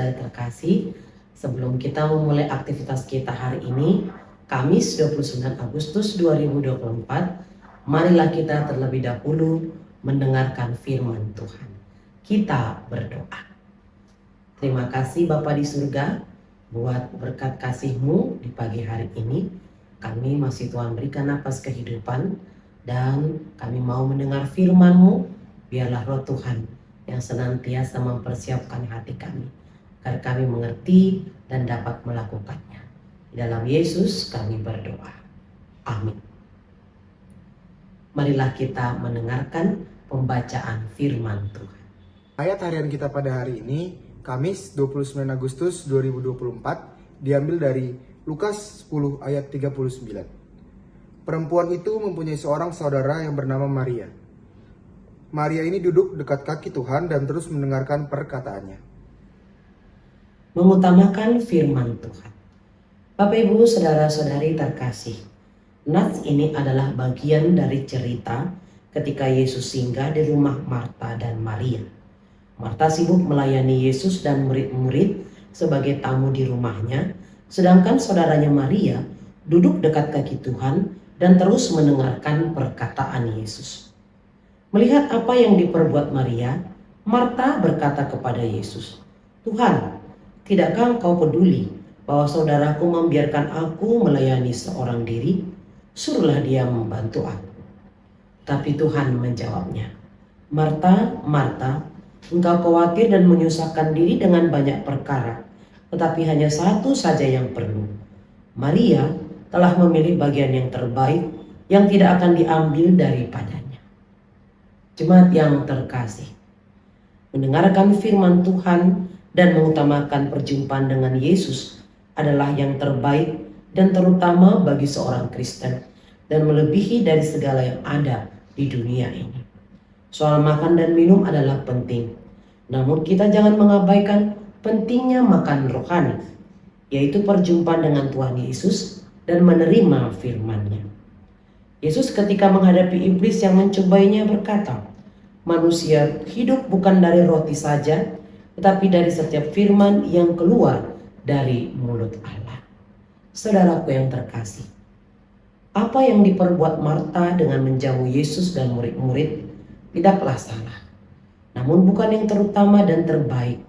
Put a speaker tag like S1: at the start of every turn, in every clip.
S1: saudara terkasih, sebelum kita memulai aktivitas kita hari ini, Kamis 29 Agustus 2024, marilah kita terlebih dahulu mendengarkan firman Tuhan. Kita berdoa. Terima kasih Bapa di surga, buat berkat kasih-Mu di pagi hari ini. Kami masih Tuhan berikan napas kehidupan, dan kami mau mendengar firman-Mu. Biarlah roh Tuhan yang senantiasa mempersiapkan hati kami, agar kami mengerti dan dapat melakukannya. Di dalam Yesus kami berdoa. Amin. Marilah kita mendengarkan pembacaan firman Tuhan.
S2: Ayat harian kita pada hari ini, Kamis 29 Agustus 2024, diambil dari Lukas 10 ayat 39. Perempuan itu mempunyai seorang saudara yang bernama Maria. Maria ini duduk dekat kaki Tuhan dan terus mendengarkan perkataannya.
S1: Mengutamakan firman Tuhan. Bapak Ibu saudara-saudari terkasih, nats ini adalah bagian dari cerita ketika Yesus singgah di rumah Marta dan Maria. Marta sibuk melayani Yesus dan murid-murid sebagai tamu di rumahnya, sedangkan saudaranya Maria duduk dekat kaki Tuhan dan terus mendengarkan perkataan Yesus. Melihat apa yang diperbuat Maria, Marta berkata kepada Yesus, "Tuhan, tidakkah Engkau peduli bahwa saudaraku membiarkan aku melayani seorang diri? Suruhlah dia membantu aku." Tapi Tuhan menjawabnya, "Marta, Marta, engkau khawatir dan menyusahkan diri dengan banyak perkara, tetapi hanya satu saja yang perlu. Maria telah memilih bagian yang terbaik yang tidak akan diambil daripadanya." Jemaat yang terkasih, mendengarkan firman Tuhan dan mengutamakan perjumpaan dengan Yesus adalah yang terbaik dan terutama bagi seorang Kristen, dan melebihi dari segala yang ada di dunia ini. Soal makan dan minum adalah penting, namun kita jangan mengabaikan pentingnya makan rohani, yaitu perjumpaan dengan Tuhan Yesus dan menerima firman-Nya. Yesus ketika menghadapi iblis yang mencobainya berkata, "Manusia hidup bukan dari roti saja, tetapi dari setiap firman yang keluar dari mulut Allah." Saudaraku yang terkasih, apa yang diperbuat Marta dengan menjamu Yesus dan murid-murid tidaklah salah, namun bukan yang terutama dan terbaik.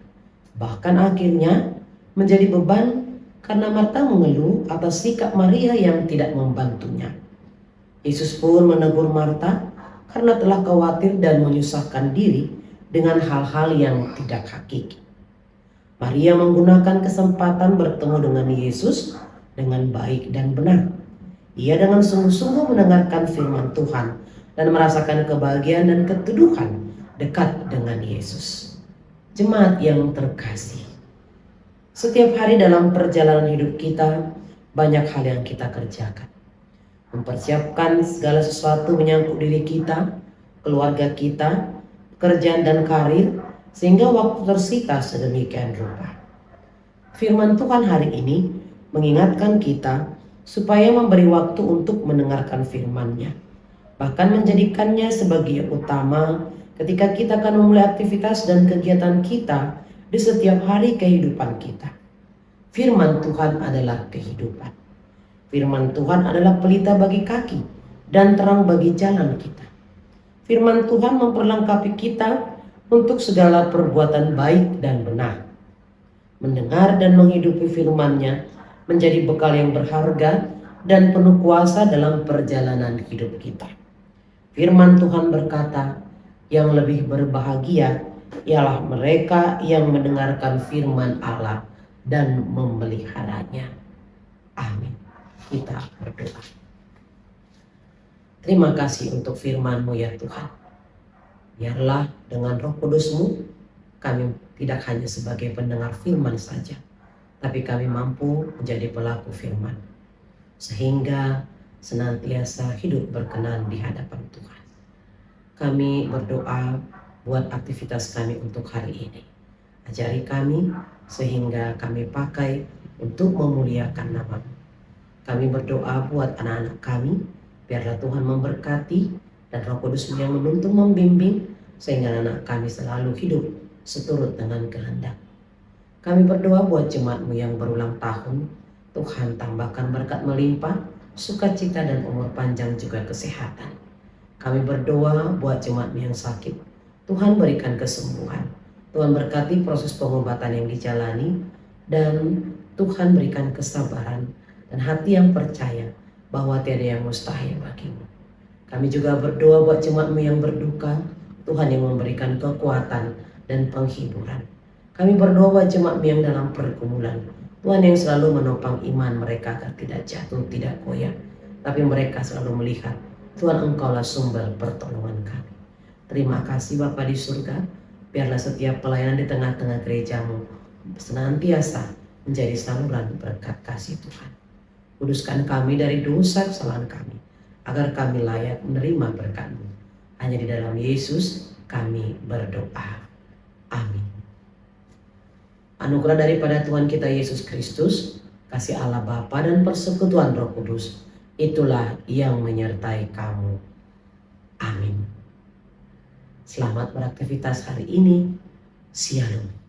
S1: Bahkan akhirnya menjadi beban karena Marta mengeluh atas sikap Maria yang tidak membantunya. Yesus pun menegur Marta karena telah khawatir dan menyusahkan diri dengan hal-hal yang tidak hakiki. Maria menggunakan kesempatan bertemu dengan Yesus dengan baik dan benar. Ia dengan sungguh-sungguh mendengarkan firman Tuhan dan merasakan kebahagiaan dan keteduhan dekat dengan Yesus. Jemaat yang terkasih, setiap hari dalam perjalanan hidup kita banyak hal yang kita kerjakan. Mempersiapkan segala sesuatu menyangkut diri kita, keluarga kita, pekerjaan dan karir, sehingga waktu tersita sedemikian rupa. Firman Tuhan hari ini mengingatkan kita supaya memberi waktu untuk mendengarkan firman-Nya, bahkan menjadikannya sebagai yang utama ketika kita akan memulai aktivitas dan kegiatan kita di setiap hari kehidupan kita. Firman Tuhan adalah kehidupan. Firman Tuhan adalah pelita bagi kaki dan terang bagi jalan kita. Firman Tuhan memperlengkapi kita untuk segala perbuatan baik dan benar. Mendengar dan menghidupi firman-Nya menjadi bekal yang berharga dan penuh kuasa dalam perjalanan hidup kita. Firman Tuhan berkata, "Yang lebih berbahagia ialah mereka yang mendengarkan firman Allah dan memeliharanya." Amin. Kita berdoa. Terima kasih untuk firman-Mu ya Tuhan. Biarlah dengan Roh Kudus-Mu kami tidak hanya sebagai pendengar firman saja, tapi kami mampu menjadi pelaku firman, sehingga senantiasa hidup berkenan di hadapan Tuhan. Kami berdoa buat aktivitas kami untuk hari ini. Ajari kami sehingga kami pakai untuk memuliakan nama-Mu. Kami berdoa buat anak-anak kami, biarlah Tuhan memberkati dan Roh Kudus-Mu yang menuntun membimbing, sehingga anak kami selalu hidup seturut dengan kehendak. Kami berdoa buat jemaat-Mu yang berulang tahun. Tuhan tambahkan berkat melimpah, sukacita dan umur panjang juga kesehatan. Kami berdoa buat jemaat yang sakit. Tuhan berikan kesembuhan. Tuhan berkati proses pengobatan yang dijalani. Dan Tuhan berikan kesabaran dan hati yang percaya bahwa tiada yang mustahil bagimu. Kami juga berdoa buat jemaat-Mu yang berduka. Tuhan yang memberikan kekuatan dan penghiburan. Kami berdoa buat jemaat-Mu yang dalam pergumulan. Tuhan yang selalu menopang iman mereka agar tidak jatuh, tidak goyah. Tapi mereka selalu melihat Tuhan, Engkaulah sumber pertolongan kami. Terima kasih Bapa di surga. Biarlah setiap pelayanan di tengah-tengah gereja-Mu senantiasa menjadi saluran berkat kasih Tuhan. Kuduskan kami dari dosa kesalahan kami, agar kami layak menerima berkat-Mu. Hanya di dalam Yesus kami berdoa. Amin. Anugerah daripada Tuhan kita Yesus Kristus, kasih Allah Bapa dan persekutuan Roh Kudus, itulah yang menyertai kamu. Amin. Selamat beraktivitas hari ini. Shalom.